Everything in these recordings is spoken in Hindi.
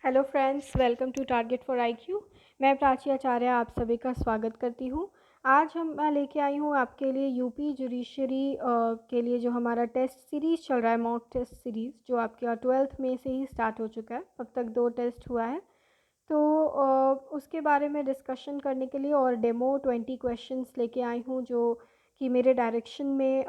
Hello friends, welcome to target for IQ. मैं प्राची आचार्य आप सभी का स्वागत करती हूँ। आज मैं लेके आई हूँ आपके लिए यूपी जुडिशरी के लिए जो हमारा टेस्ट सीरीज़ चल रहा है, मॉक टेस्ट सीरीज़, जो आपका 12th में से ही स्टार्ट हो चुका है। अब तक 2 टेस्ट हुआ है, तो उसके बारे में डिस्कशन करने के लिए और डेमो 20 क्वेश्चंस लेके आई हूँ, जो कि मेरे डायरेक्शन में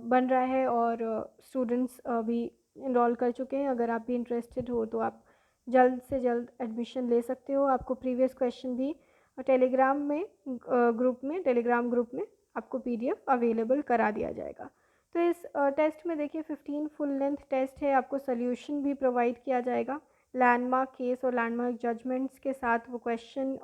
बन रहा है और स्टूडेंट्स भी इनरोल कर चुके हैं। अगर आप भी इंटरेस्टेड हो तो आप जल्द से जल्द एडमिशन ले सकते हो। आपको प्रीवियस क्वेश्चन भी टेलीग्राम ग्रुप में आपको पीडीएफ अवेलेबल करा दिया जाएगा। तो इस टेस्ट में देखिए 15 फुल लेंथ टेस्ट है। आपको सोल्यूशन भी प्रोवाइड किया जाएगा, लैंडमार्क केस और लैंडमार्क जजमेंट्स के साथ वो क्वेश्चन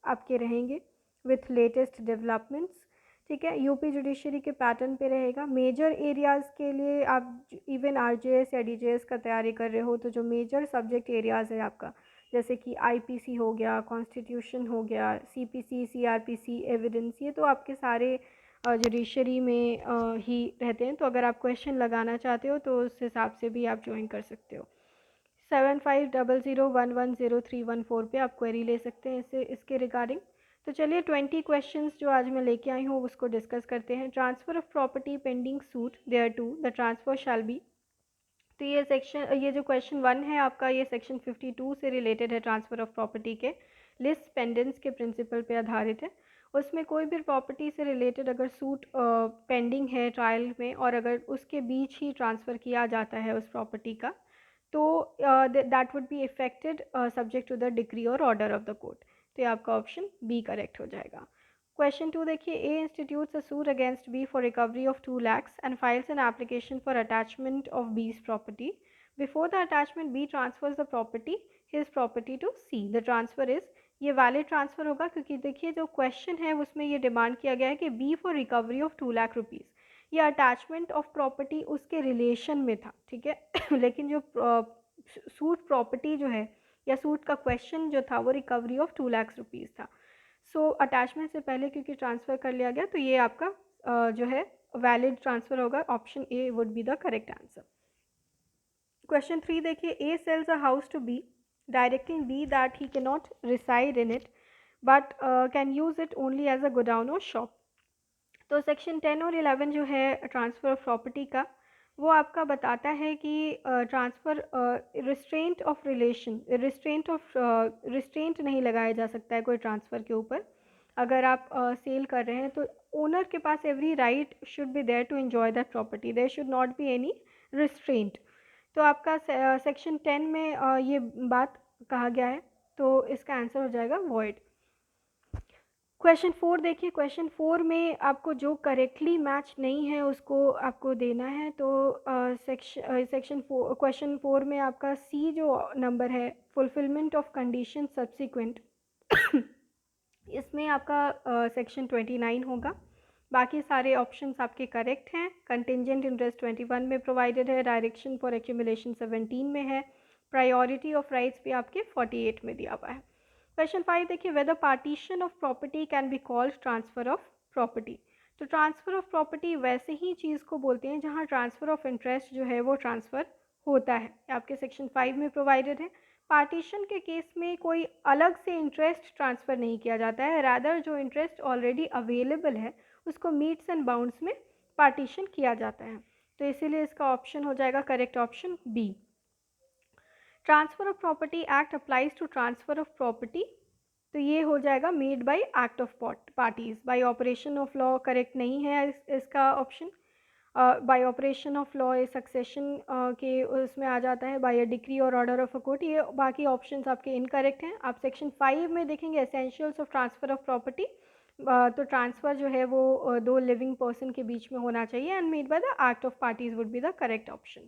आपके रहेंगे विथ लेटेस्ट डेवलपमेंट्स। ठीक है, यूपी जुडिशरी के पैटर्न पे रहेगा। मेजर एरियाज़ के लिए आप इवन आरजेएस या डीजेएस का तैयारी कर रहे हो तो जो मेजर सब्जेक्ट एरियाज़ है आपका, जैसे कि आईपीसी हो गया, कॉन्स्टिट्यूशन हो गया, सीपीसी, सीआरपीसी, एविडेंस, ये तो आपके सारे जुडिशरी में ही रहते हैं। तो अगर आप क्वेश्चन लगाना चाहते हो तो उस हिसाब से भी आप ज्वाइन कर सकते हो। 7500110314 पे आप क्वेरी ले सकते हैं इसके रिगार्डिंग। तो चलिए 20 क्वेश्चंस जो आज मैं लेके आई हूँ उसको डिस्कस करते हैं। Transfer of property pending suit there to the transfer shall be. तो ये जो क्वेश्चन 1 है आपका, ये सेक्शन 52 से रिलेटेड है। ट्रांसफ़र ऑफ प्रॉपर्टी के लिस्ट पेंडेंस के प्रिंसिपल पे आधारित है। उसमें कोई भी प्रॉपर्टी से रिलेटेड अगर सूट पेंडिंग है ट्रायल में और अगर उसके बीच ही ट्रांसफ़र किया जाता है उस प्रॉपर्टी का, तो that would be affected subject to the decree or order of the court. तो ये आपका ऑप्शन बी करेक्ट हो जाएगा। क्वेश्चन 2 देखिए, A institutes a suit against B for recovery of 2 lakhs and files an application for attachment of B's property. Before the attachment B transfers the property his property to C. The transfer is, ये वैलिड ट्रांसफ़र होगा क्योंकि देखिए जो क्वेश्चन है उसमें ये डिमांड किया गया है कि B for recovery of 2 lakh rupees, ये अटैचमेंट ऑफ प्रॉपर्टी उसके रिलेशन में था। ठीक है लेकिन जो सूट प्रॉपर्टी जो है या सूट का क्वेश्चन जो था वो रिकवरी ऑफ 2 लाख रुपीज़ था। सो अटैचमेंट से पहले क्योंकि ट्रांसफ़र कर लिया गया, तो ये आपका जो है वैलिड ट्रांसफ़र होगा। Option A would be the correct answer. Question 3 देखिए, A sells a house to B directing B that he can not reside in it but can use it only as a godown और शॉप। तो सेक्शन 10 और 11 जो है ट्रांसफ़र ऑफ प्रॉपर्टी का, वो आपका बताता है कि transfer restraint of relation, restraint नहीं लगाया जा सकता है कोई ट्रांसफ़र के ऊपर। अगर आप सेल कर रहे हैं तो ओनर के पास every right should be there to enjoy that property, there should not be any restraint. तो आपका सेक्शन 10 में ये बात कहा गया है, तो इसका आंसर हो जाएगा वॉइड। क्वेश्चन 4 देखिए, क्वेश्चन 4 में आपको जो करेक्टली मैच नहीं है उसको आपको देना है। तो सेक्शन क्वेश्चन 4 में आपका सी जो नंबर है, फुलफिलमेंट ऑफ कंडीशन सब्सिक्वेंट इसमें आपका सेक्शन 29 होगा। बाकी सारे ऑप्शंस आपके करेक्ट हैं। कंटिंजेंट इंटरेस्ट 21 में प्रोवाइडेड है, डायरेक्शन फॉर एक्यूमुलेशन 17 में है, प्रायोरिटी ऑफ राइट्स भी आपके 48 में दिया हुआ है। क्वेश्चन 5 देखिए, whether partition of property can be called transfer of property. तो ट्रांसफ़र ऑफ प्रॉपर्टी वैसे ही चीज़ को बोलते हैं जहाँ ट्रांसफ़र ऑफ इंटरेस्ट जो है वो ट्रांसफ़र होता है, आपके सेक्शन 5 में प्रोवाइडेड है। पार्टीशन के केस में कोई अलग से इंटरेस्ट ट्रांसफ़र नहीं किया जाता है, रादर जो इंटरेस्ट ऑलरेडी अवेलेबल है उसको मीट्स एंड बाउंड्स में पार्टीशन किया जाता है। तो इसीलिए इसका ऑप्शन हो जाएगा correct option B. Transfer of property act applies to transfer of property, तो ये हो जाएगा made by act of parties. By operation of law correct नहीं है इसका option. By operation of law succession के उसमें आ जाता है, by decree or order of a court. ये बाकी ऑप्शंस आपके इनकरेक्ट हैं। आप सेक्शन 5 में देखेंगे essentials of transfer of property, तो ट्रांसफ़र जो है वो दो लिविंग पर्सन के बीच में होना चाहिए and made by the act of parties would be the correct option.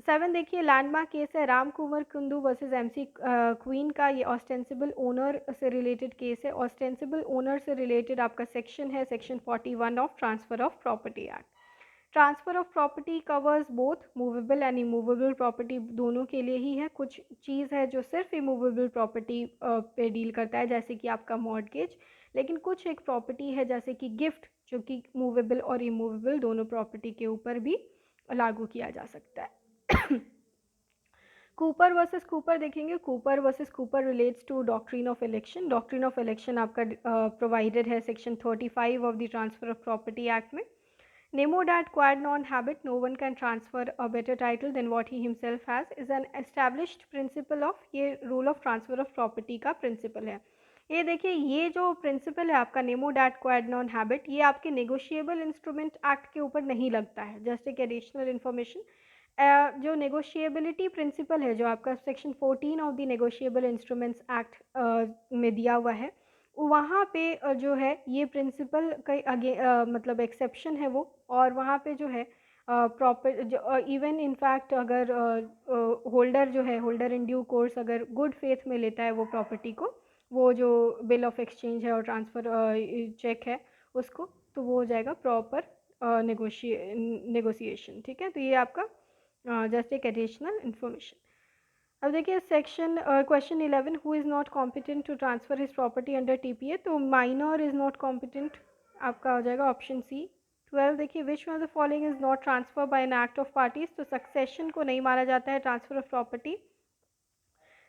7 देखिए, लैंडमार्क केस है राम कुंवर कुंदू वर्सेस एमसी क्वीन का। ये ऑस्टेंसिबल ओनर से रिलेटेड केस है। ऑस्टेंसिबल ओनर से रिलेटेड आपका सेक्शन है section 41 of transfer of property act. Transfer of property covers both movable and immovable property, दोनों के लिए ही है। कुछ चीज़ है जो सिर्फ इमूवेबल प्रॉपर्टी पे डील करता है, जैसे कि आपका मॉर्गेज, लेकिन कुछ एक प्रॉपर्टी है जैसे कि गिफ्ट जो कि मूवेबल और इमूवेबल दोनों प्रॉपर्टी के ऊपर भी लागू किया जा सकता है। कूपर वर्सेस कूपर देखेंगे। Cooper versus Cooper relates to doctrine of election. Doctrine of election आपका प्रोवाइडेड है section 35 of the transfer of property act में। Nemo that acquired non-habit, no one can transfer a better title than what he himself has, is an established principle of, ये rule of transfer of property का principle है। ये देखिए, ये जो प्रिंसिपल है आपका Nemo that quad non habit, ये आपके नेगोशिएबल इंस्ट्रूमेंट एक्ट के ऊपर नहीं लगता है। जस्ट एक एडिशनल इन्फॉर्मेशन, जो नेगोशिएबिलिटी प्रिंसिपल है जो आपका section 14 of the negotiable instruments act में दिया हुआ है, वहाँ पे जो है ये प्रिंसिपल कई आगे मतलब एक्सेप्शन है वो, और वहाँ पे जो है प्रॉपर जो इवन इनफैक्ट अगर होल्डर जो है, होल्डर इन ड्यू कोर्स अगर गुड फेथ में लेता है वो प्रॉपर्टी को, वो जो बिल ऑफ एक्सचेंज है और ट्रांसफ़र चेक है उसको, तो वो हो जाएगा प्रॉपर नेगोशिएशन। ठीक है, तो ये आपका जस्ट एक एडिशनल इन्फॉर्मेशन। अब देखिए section question 11, who is not competent to transfer his property under TPA, तो माइनर इज़ नॉट कॉम्पिटेंट आपका हो जाएगा ऑप्शन सी। 12 देखिए, which one of the following is not transfer by an act of parties, तो सक्सेशन को नहीं माना जाता है transfer of property.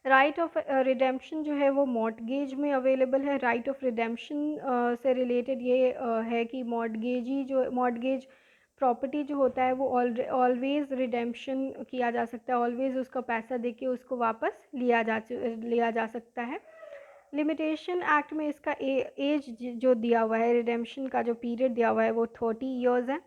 Right of redemption जो है वो मॉर्टगेज में अवेलेबल है। राइट ऑफ रिडेम्पशन से रिलेटेड ये है कि मॉर्टगेजी जो मॉर्टगेज प्रॉपर्टी जो होता है वो ऑलवेज़ रिडेम्पशन किया जा सकता है, ऑलवेज़ उसका पैसा देके उसको वापस लिया जा सकता है। लिमिटेशन एक्ट में इसका एज जो दिया हुआ है, रिडेम्पशन का जो पीरियड दिया हुआ है वो 30 ईयर्स है।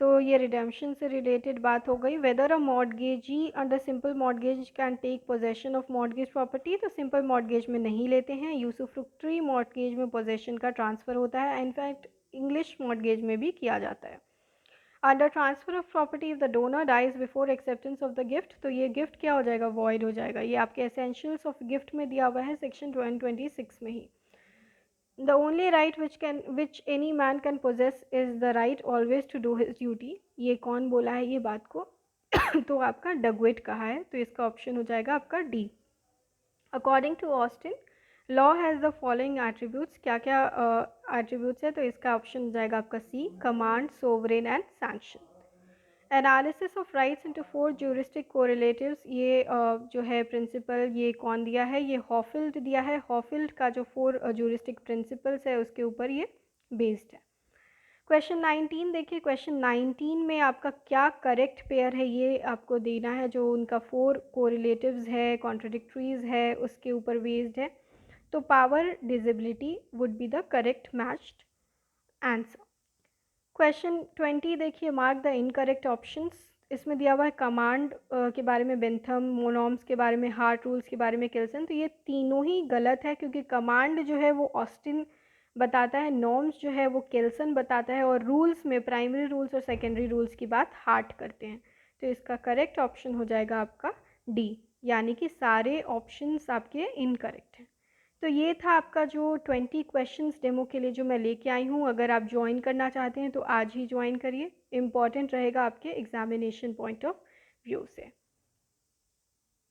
तो ये रिडेम्पशन से रिलेटेड बात हो गई। Whether a mortgagee under simple mortgage can take possession of mortgage property, तो सिंपल मॉर्टगेज में नहीं लेते हैं। यूसुफ्रुक्टरी मॉर्टगेज में पोजेशन का ट्रांसफ़र होता है, इनफैक्ट इंग्लिश मॉर्टगेज में भी किया जाता है। Under transfer of property if the donor dies before acceptance of the gift, तो ये गिफ्ट क्या हो जाएगा, वॉइड हो जाएगा। ये आपके एसेंशियल्स ऑफ गिफ्ट में दिया हुआ है सेक्शन 126 में ही। The only right which any man can possess is the right always to do his duty, ये कौन बोला है ये बात को तो आपका डगविट कहा है, तो इसका ऑप्शन हो जाएगा आपका D. According to Austin, law has the following attributes, क्या क्या एट्रीब्यूट्स है, तो इसका ऑप्शन हो जाएगा आपका C, command, sovereign and sanction. Analysis of rights into 4 juristic correlatives, ये जो है प्रिंसिपल ये कौन दिया है, ये हॉफिल्ड दिया है। हॉफिल्ड का जो 4 ज्यूरिस्टिक प्रिंसिपल्स है उसके ऊपर ये बेस्ड है। क्वेश्चन 19 देखिए, क्वेश्चन 19 में आपका क्या करेक्ट पेयर है ये आपको देना है, जो उनका 4 कोरिलेटिव्स है, कॉन्ट्रडिक्टरीज है, उसके ऊपर बेस्ड है। तो power disability would be the correct matched answer. Question 20 देखिए, मार्क द इनकरेक्ट ऑप्शंस। इसमें दिया हुआ है कमांड के बारे में बेंथम, मोनॉम्स के बारे में, हार्ट रूल्स के बारे में किल्सन, तो ये तीनों ही गलत है, क्योंकि कमांड जो है वो ऑस्टिन बताता है, नॉर्म्स जो है वो किल्सन बताता है, और रूल्स में प्राइमरी रूल्स और सेकेंडरी रूल्स की बात हार्ट करते हैं। तो इसका करेक्ट ऑप्शन हो जाएगा आपका डी, यानी कि सारे ऑप्शंस आपके इनकरेक्ट हैं। तो ये था आपका जो 20 क्वेश्चंस डेमो के लिए जो मैं लेके आई हूँ। अगर आप ज्वाइन करना चाहते हैं तो आज ही ज्वाइन करिए, इम्पॉर्टेंट रहेगा आपके एग्जामिनेशन पॉइंट ऑफ व्यू से।